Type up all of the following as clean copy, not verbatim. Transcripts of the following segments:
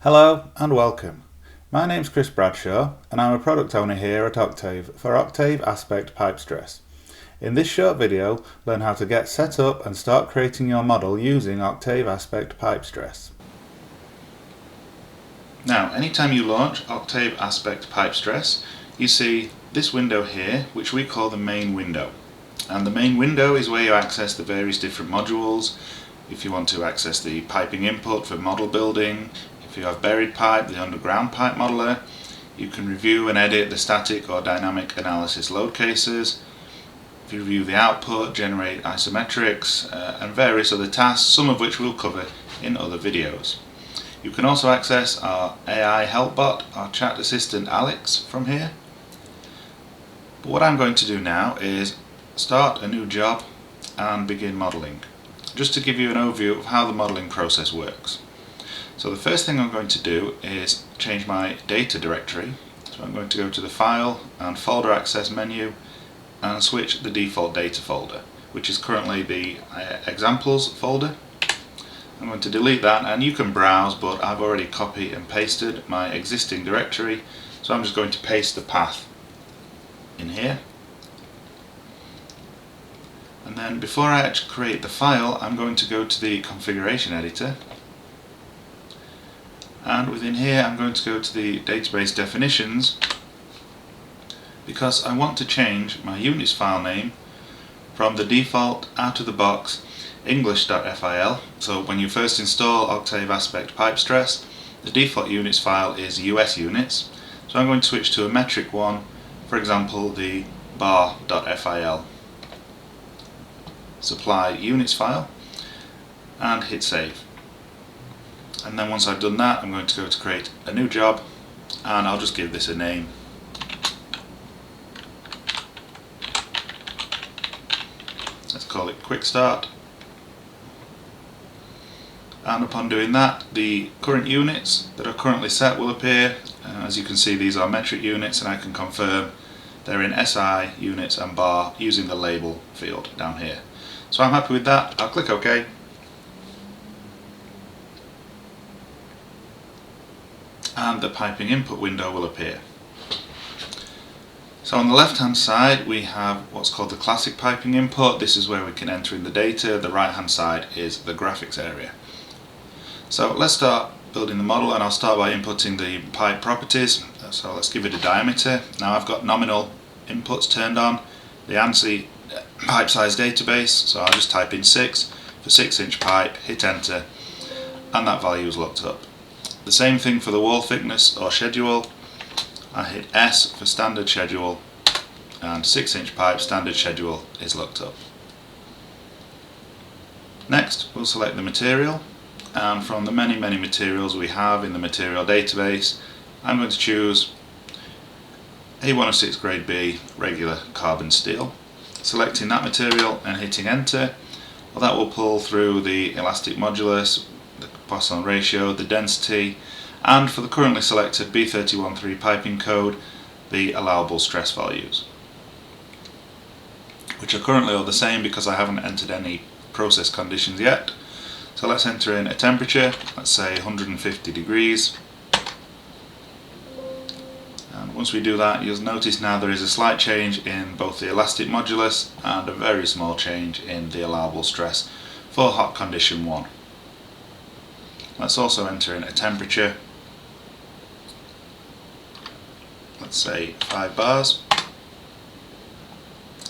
Hello and welcome. My name's Chris Bradshaw and I'm a product owner here at Octave for Octave Aspect Pipe Stress. In this short video, learn how to get set up and start creating your model using Octave Aspect Pipe Stress. Now, anytime you launch Octave Aspect Pipe Stress, you see this window here, which we call the main window. And the main window is where you access the various different modules. If you want to access the piping input for model building, if you have buried pipe, the underground pipe modeler, you can review and edit the static or dynamic analysis load cases. If you review the output, generate isometrics, and various other tasks, some of which we'll cover in other videos. You can also access our AI help bot, our chat assistant Alex, from here. But what I'm going to do now is start a new job and begin modeling, just to give you an overview of how the modeling process works. So the first thing I'm going to do is change my data directory. So I'm going to go to the File and Folder Access menu and switch the default data folder, which is currently the examples folder. I'm going to delete that, and you can browse, but I've already copied and pasted my existing directory, so I'm just going to paste the path in here. And then before I actually create the file, I'm going to go to the configuration editor. And within here I'm going to go to the database definitions, because I want to change my units file name from the default out of the box English.fil. So when you first install Octave Aspect Pipe Stress, the default units file is US units. So I'm going to switch to a metric one, for example the bar.fil supply units file, and hit save. And then once I've done that, I'm going to go to create a new job, and I'll just give this a name. Let's call it Quick Start. And upon doing that, the current units that are currently set will appear. As you can see, these are metric units, and I can confirm they're in SI units and bar using the label field down here. So I'm happy with that. I'll click OK. And the piping input window will appear. So on the left hand side we have what's called the classic piping input. This is where we can enter in the data. The right hand side is the graphics area. So let's start building the model, and I'll start by inputting the pipe properties. So let's give it a diameter. Now I've got nominal inputs turned on, the ANSI pipe size database, so I'll just type in 6 for 6-inch pipe, hit enter, and that value is looked up. The same thing for the wall thickness or schedule. I hit S for standard schedule, and 6-inch pipe standard schedule is looked up. Next we'll select the material, and from the many materials we have in the material database, I'm going to choose A106 grade B regular carbon steel. Selecting that material and hitting enter, well, that will pull through the elastic modulus, the Poisson ratio, the density, and for the currently selected B313 piping code, the allowable stress values, which are currently all the same because I haven't entered any process conditions yet. So let's enter in a temperature, let's say 150 degrees. And once we do that, you'll notice now there is a slight change in both the elastic modulus and a very small change in the allowable stress for hot condition 1. Let's also enter in a temperature, let's say 5 bars.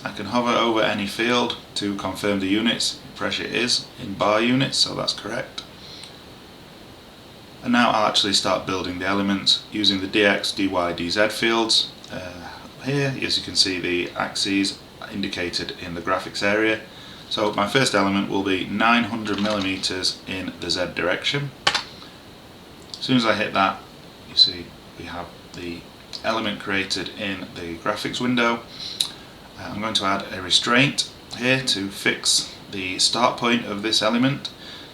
I can hover over any field to confirm the units. Pressure is in bar units, so that's correct. And now I'll actually start building the elements using the dx, dy, dz fields. Here, as you can see, the axes indicated in the graphics area. So my first element will be 900 millimeters in the Z direction. As soon as I hit that, you see we have the element created in the graphics window. I'm going to add a restraint here to fix the start point of this element.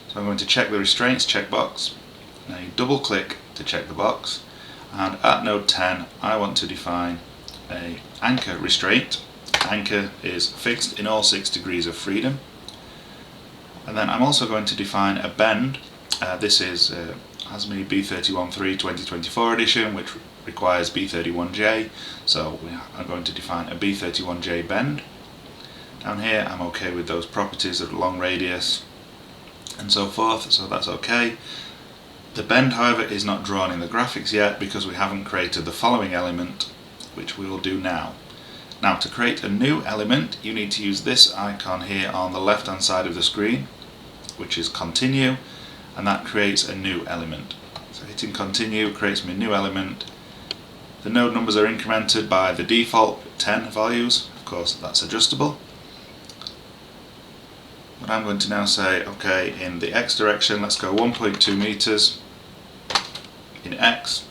So I'm going to check the restraints checkbox. Now you double click to check the box, and at node 10 I want to define a anchor restraint. Anchor is fixed in all 6 degrees of freedom. And then I'm also going to define a bend. This is ASME B313 2024 edition, which requires B31J, so we are going to define a B31J bend. Down here I'm okay with those properties of long radius and so forth, so that's okay. The bend, however, is not drawn in the graphics yet because we haven't created the following element, which we will do now. Now, to create a new element, you need to use this icon here on the left hand side of the screen, which is continue, and that creates a new element. So hitting continue creates me a new element. The node numbers are incremented by the default 10 values. Of course, that's adjustable. But I'm going to now say, okay, in the X direction, let's go 1.2 meters in X.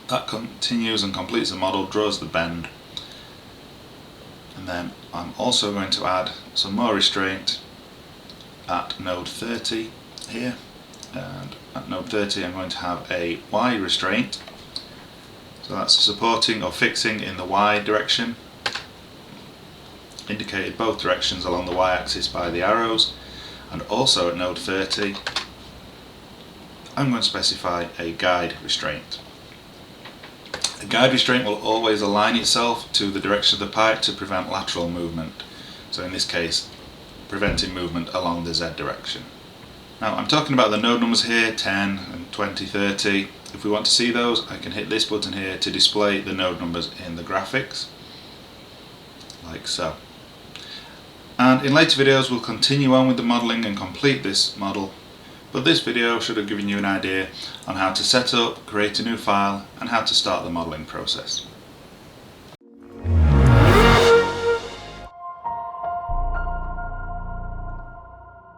That continues and completes the model, draws the bend. And then I'm also going to add some more restraint at node 30 here. And at node 30 I'm going to have a Y restraint. So that's supporting or fixing in the Y direction, indicated both directions along the Y-axis by the arrows. And also at node 30 I'm going to specify a guide restraint. A guide restraint will always align itself to the direction of the pipe to prevent lateral movement. So in this case, preventing movement along the Z direction. Now I'm talking about the node numbers here, 10 and 20, 30. If we want to see those, I can hit this button here to display the node numbers in the graphics, like so. And in later videos we'll continue on with the modelling and complete this model, but this video should have given you an idea on how to set up, create a new file, and how to start the modelling process.